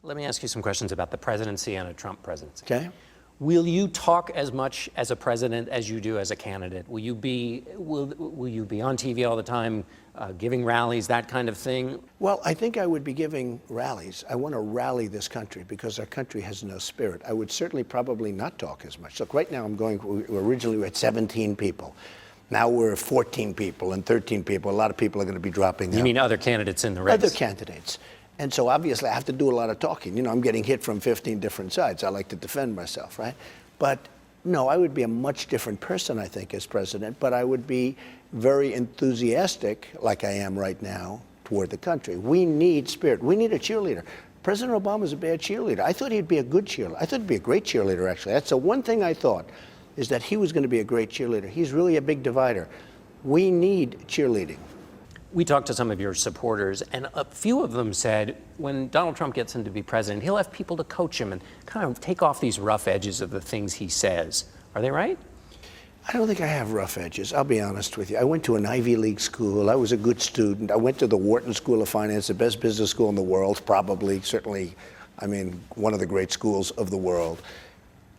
Let me ask you some questions about the presidency and a Trump presidency. Okay. Will you talk as much as a president as you do as a candidate? Will you be on TV all the time, giving rallies, that kind of thing? Well, I think I would be giving rallies. I want to rally this country because our country has no spirit. I would certainly probably not talk as much. Look, right now originally we had 17 people. Now we're 14 people and 13 people. A lot of people are going to be dropping out. You mean other candidates in the race? Other candidates. And so obviously I have to do a lot of talking. You know, I'm getting hit from 15 different sides. I like to defend myself, right? But no, I would be a much different person, I think, as president, but I would be very enthusiastic, like I am right now, toward the country. We need spirit. We need a cheerleader. President Obama's a bad cheerleader. I thought he'd be a good cheerleader. I thought he'd be a great cheerleader, actually. That's the one thing I thought, is that he was going to be a great cheerleader. He's really a big divider. We need cheerleading. We talked to some of your supporters, and a few of them said when Donald Trump gets in to be president, he'll have people to coach him and kind of take off these rough edges of the things he says. Are they right? I don't think I have rough edges. I'll be honest with you. I went to an Ivy League school. I was a good student. I went to the Wharton School of Finance, the best business school in the world, probably, certainly, I mean, one of the great schools of the world.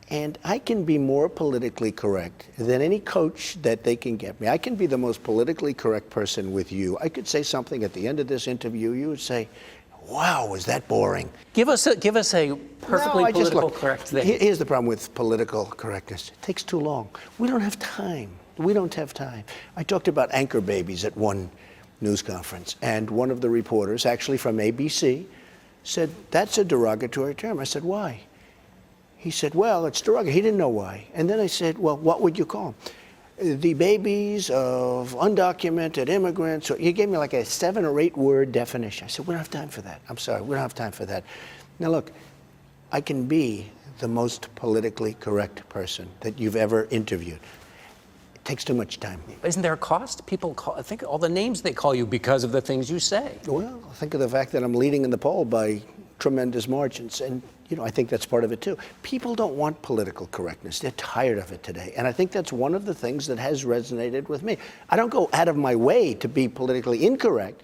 And I can be more politically correct than any coach that they can get me. I can be the most politically correct person with you. I could say something at the end of this interview. You would say, wow, was that boring? Give us a perfectly political correct thing. Here's the problem with political correctness. It takes too long. We don't have time. We don't have time. I talked about anchor babies at one news conference, and one of the reporters, actually from ABC, said, that's a derogatory term. I said, why? He said, well, it's derogatory. He didn't know why. And then I said, well, what would you call them? The babies of undocumented immigrants. So he gave me like a 7 or 8 word definition. I said, we don't have time for that. I'm sorry, we don't have time for that. Now look, I can be the most politically correct person that you've ever interviewed. It takes too much time. Isn't there a cost? People think all the names they call you because of the things you say. Well, think of the fact that I'm leading in the poll by tremendous margins. And, you know, I think that's part of it too. People don't want political correctness. They're tired of it today. And I think that's one of the things that has resonated with me. I don't go out of my way to be politically incorrect.